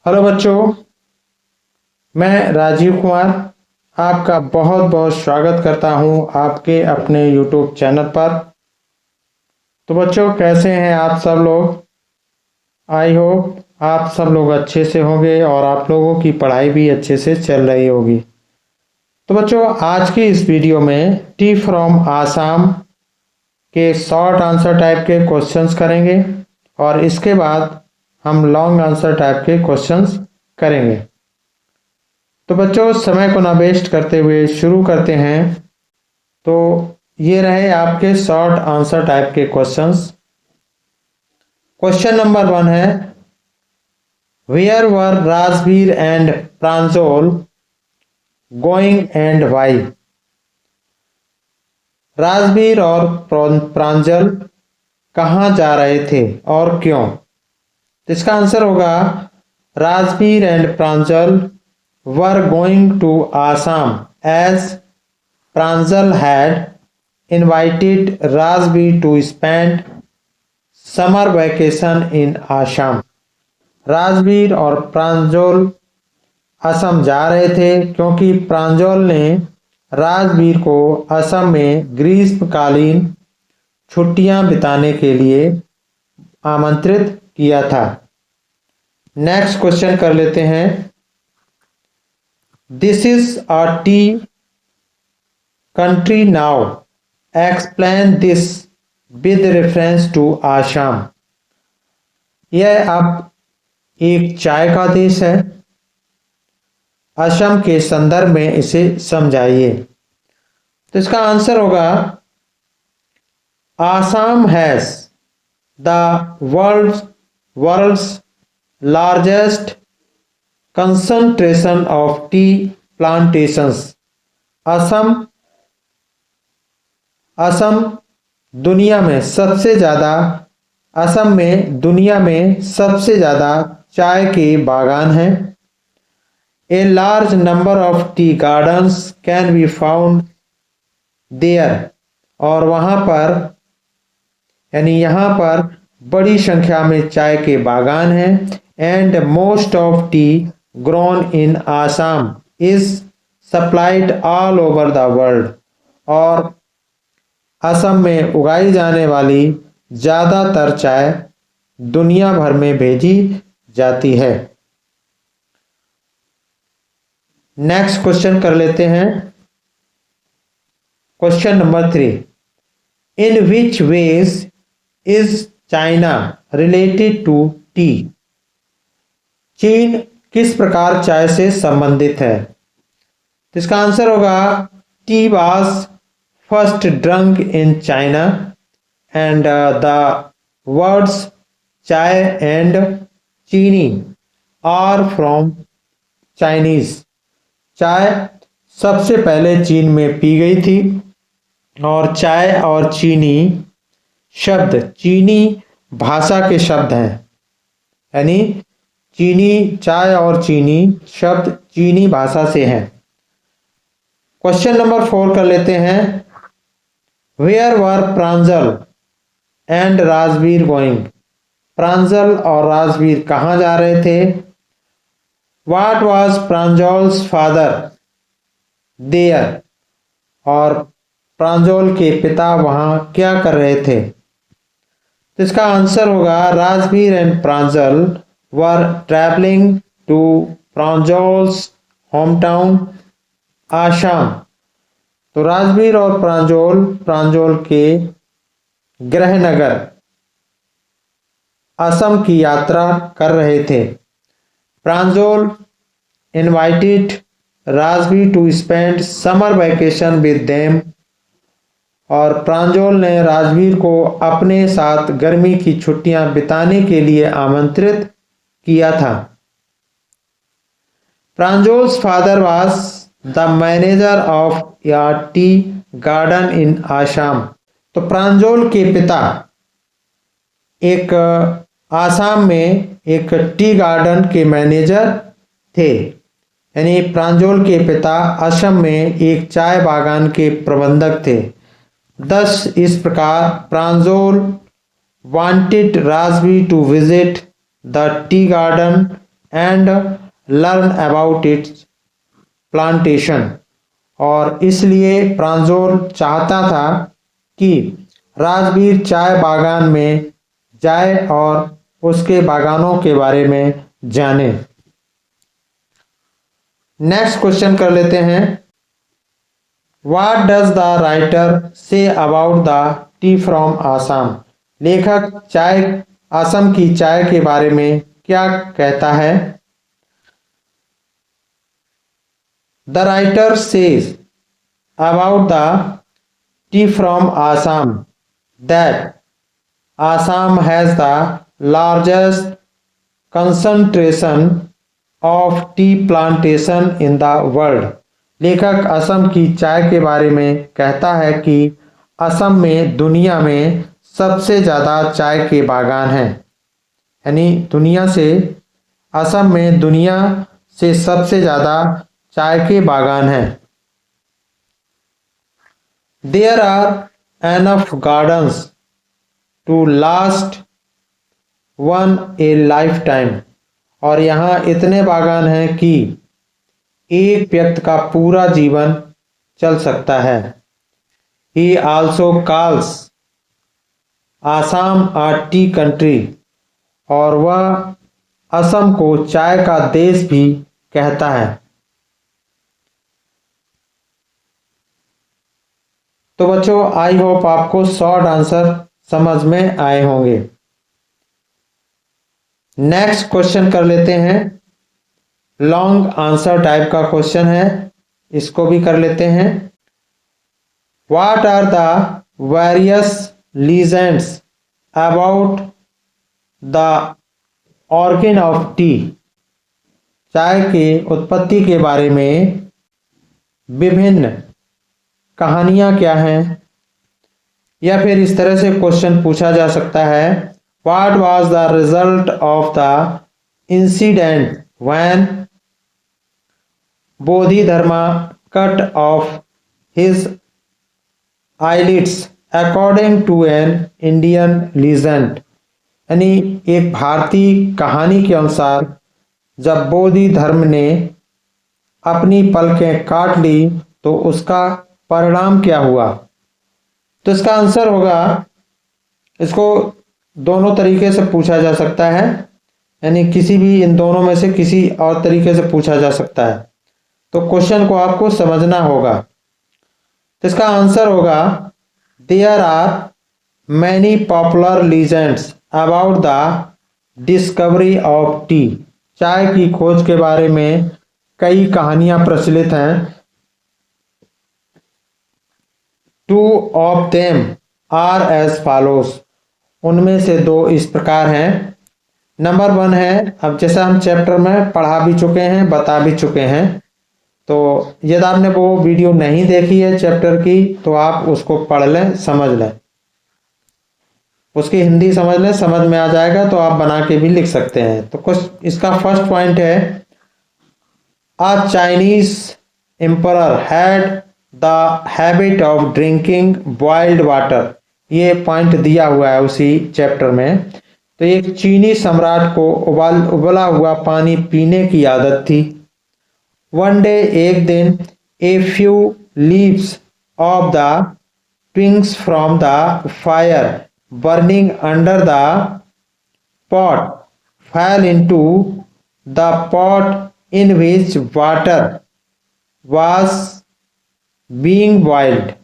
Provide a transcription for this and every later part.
Hello बच्चों, मैं राजीव कुमार आपका बहुत बहुत स्वागत करता हूं आपके अपने YouTube चैनल पर। तो बच्चों, कैसे हैं आप सब लोग? आई होप आप सब लोग अच्छे से होंगे और आप लोगों की पढ़ाई भी अच्छे से चल रही होगी। तो बच्चों, आज की इस वीडियो में टी फ्रॉम आसाम के शॉर्ट आंसर टाइप के क्वेश्चंस करेंगे और इसके बाद हम लॉन्ग आंसर टाइप के क्वेश्चंस करेंगे। तो बच्चों, समय को ना वेस्ट करते हुए शुरू करते हैं। तो ये रहे आपके शॉर्ट आंसर टाइप के क्वेश्चंस। क्वेश्चन नंबर 1 है, where were Rajveer and Pranjal going and why? Rajveer और प्रांजल कहाँ जा रहे थे और क्यों? तो इसका आंसर होगा, Rajveer and Pranjal were going to Assam as Pranjal had invited Rajveer to spend summer vacation in Assam. Rajveer और प्रांजल असम जा रहे थे क्योंकि प्रांजल ने राजवीर को असम में ग्रीष्मकालीन छुट्टियां बिताने के लिए आमंत्रित किया था। नेक्स्ट क्वेश्चन कर लेते हैं। This is a tea country now. Explain this with reference to Assam. यह अब एक चाय का देश है। असम के संदर्भ में इसे समझाइए। तो इसका आंसर होगा, Assam has the world's largest concentration of tea plantations. Assam दुनिया में सबसे ज़्यादा चाय के बागान हैं। A large number of tea gardens can be found there. और वहाँ पर बड़ी संख्या में चाय के बागान हैं। And most of tea grown in Assam is supplied all over the world. और असम में उगाई जाने वाली ज़्यादातर चाय दुनिया भर में भेजी जाती है। नेक्स्ट क्वेश्चन कर लेते हैं। Question number 3, in which ways is China related to tea? चीन किस प्रकार चाय से संबंधित है? तो इसका आंसर होगा, tea was first drunk in China and the words चाय एंड चीनी आर फ्रॉम चाइनीज। चाय सबसे पहले चीन में पी गई थी और चाय और चीनी शब्द चीनी भाषा के शब्द हैं। यानी चाय और चीनी शब्द चीनी भाषा से है। क्वेश्चन नंबर 4 कर लेते हैं। Where were Pranjal and Rajveer going? Pranjal और राजवीर कहाँ जा रहे थे? What was Pranjal's father there? और प्रांजल के पिता वहाँ क्या कर रहे थे? तो इसका आंसर होगा, Rajveer and Pranjal were traveling to Pranjal's hometown Assam. तो राजवीर और प्रांजल के गृहनगर असम की यात्रा कर रहे थे। प्रांजल invited Rajveer to spend summer vacation with them। और प्रांजल ने राजवीर को अपने साथ गर्मी की छुट्टियां बिताने के लिए आमंत्रित किया था। Pranjal's father was the manager of या टी गार्डन इन आसाम। तो प्रांजल के पिता आसाम में एक टी गार्डन के मैनेजर थे। यानी प्रांजल के पिता असम में एक चाय बागान के प्रबंधक थे। Thus, इस प्रकार प्रांजल wanted Rajvi to visit the tea garden and learn about it's plantation. और इसलिए प्रांजोल चाहता था कि राजवीर चाय बागान में जाए और उसके बागानों के बारे में जाने। नेक्स्ट क्वेश्चन कर लेते हैं। What does the writer say about the T from Assam? लेखक चाय असम की चाय के बारे में क्या कहता है? The writer says about the T from Assam that Assam has the largest concentration of tea plantation in the world। लेखक असम की चाय के बारे में कहता है कि असम में दुनिया में सबसे ज़्यादा चाय के बागान हैं। यानी दुनिया से असम में दुनिया से सबसे ज़्यादा चाय के बागान हैं। There are enough gardens to last one a lifetime। और यहाँ इतने बागान हैं कि एक व्यक्ति का पूरा जीवन चल सकता है। He also calls Assam a tea country। और वह असम को चाय का देश भी कहता है। तो बच्चों, आई होप आपको शॉर्ट आंसर समझ में आए होंगे। नेक्स्ट क्वेश्चन कर लेते हैं। लॉन्ग आंसर टाइप का क्वेश्चन है, इसको भी कर लेते हैं। What are the various legends about the origin of tea? चाय के उत्पत्ति के बारे में विभिन्न कहानियां क्या हैं? या फिर इस तरह से क्वेश्चन पूछा जा सकता है, what was the result of the incident when Bodhidharma cut off his eyelids according to an Indian legend. यानी एक भारतीय कहानी के अनुसार जब बोधि धर्म ने अपनी पलकें काट ली तो उसका परिणाम क्या हुआ? तो इसका आंसर होगा, इसको दोनों तरीके से पूछा जा सकता है, यानी किसी भी इन दोनों में से किसी और तरीके से पूछा जा सकता है। तो क्वेश्चन को आपको समझना होगा। तो इसका आंसर होगा, there are many popular legends about the discovery of tea. चाय की खोज के बारे में कई कहानियां प्रचलित हैं। Two of them are as follows. उनमें से दो इस प्रकार हैं। नंबर 1 है, अब जैसा हम चैप्टर में पढ़ा भी चुके हैं, बता भी चुके हैं, तो यदि आपने वो वीडियो नहीं देखी है चैप्टर की तो आप उसको पढ़ लें, समझ लें, उसकी हिंदी समझ लें, समझ में आ जाएगा तो आप बना के भी लिख सकते हैं। तो कुछ इसका फर्स्ट पॉइंट है, a Chinese emperor had the habit of drinking boiled water. ये पॉइंट दिया हुआ है उसी चैप्टर में। तो एक चीनी सम्राट को उबला हुआ पानी पीने की आदत थी। वन डे, एक दिन, a few leaves of the twigs from the fire burning under the pot fell into the pot in which water was being boiled।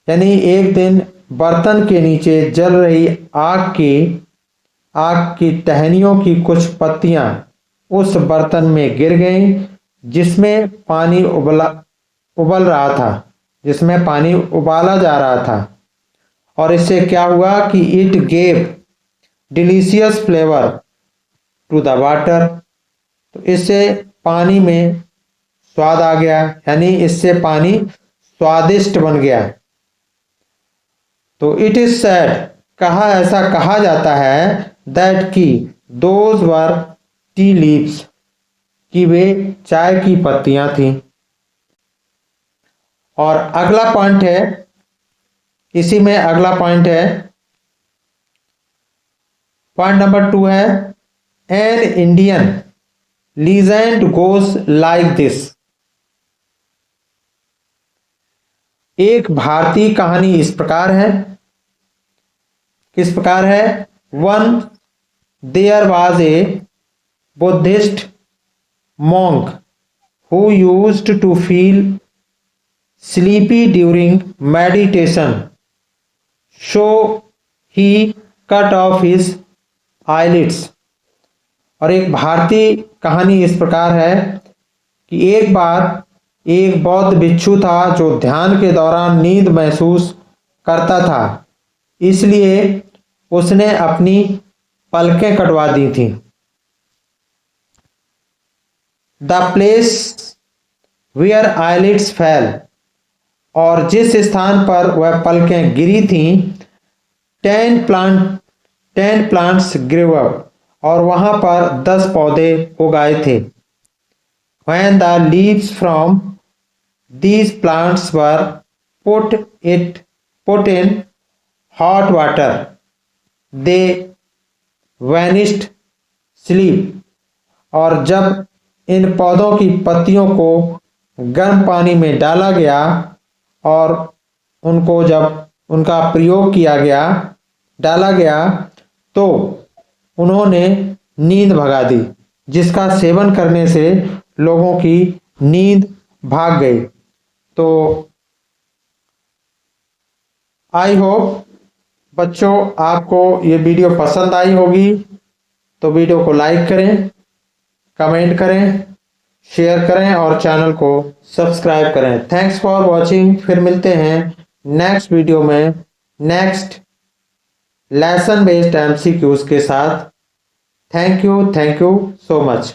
यानी एक दिन बर्तन के नीचे जल रही आग की टहनियों की कुछ पत्तियां उस बर्तन में गिर गईं जिसमें पानी उबल रहा था, जिसमें पानी उबाला जा रहा था। और इससे क्या हुआ कि it gave delicious flavour to the water. तो इससे पानी में स्वाद आ गया, यानी इससे पानी स्वादिष्ट बन गया। तो इट इज सेड, ऐसा कहा जाता है, दैट की दोज वर टी लीव्स, कि वे चाय की पत्तियां थीं। और अगला पॉइंट है, इसी में अगला पॉइंट है, पॉइंट नंबर 2 है, An Indian legend goes like this. एक भारतीय कहानी इस प्रकार है, किस प्रकार है? One there was a Buddhist monk who used to feel sleepy during meditation, so he cut off his eyelids. और एक भारतीय कहानी इस प्रकार है कि एक बार एक बौद्ध भिक्षु था जो ध्यान के दौरान नींद महसूस करता था, इसलिए उसने अपनी पलकें कटवा दी थी। The place where eyelids fell, और जिस स्थान पर वह पलकें गिरी थीं, 10 प्लांट्स ग्रेव अप, और वहां पर 10 पौधे उगाए थे। When the leaves from these plants were put in hot water, they vanished sleep. और जब इन पौधों की पत्तियों को गर्म पानी में डाला गया और उनको जब उनका प्रयोग किया गया, डाला गया, तो उन्होंने नींद भगा दी, जिसका सेवन करने से लोगों की नींद भाग गई। तो आई होप बच्चों आपको ये वीडियो पसंद आई होगी। तो वीडियो को लाइक करें, कमेंट करें, शेयर करें और चैनल को सब्सक्राइब करें। Thanks for watching. फिर मिलते हैं नेक्स्ट वीडियो में नेक्स्ट लेसन बेस्ड एमसीक्यूज के साथ। Thank you so much.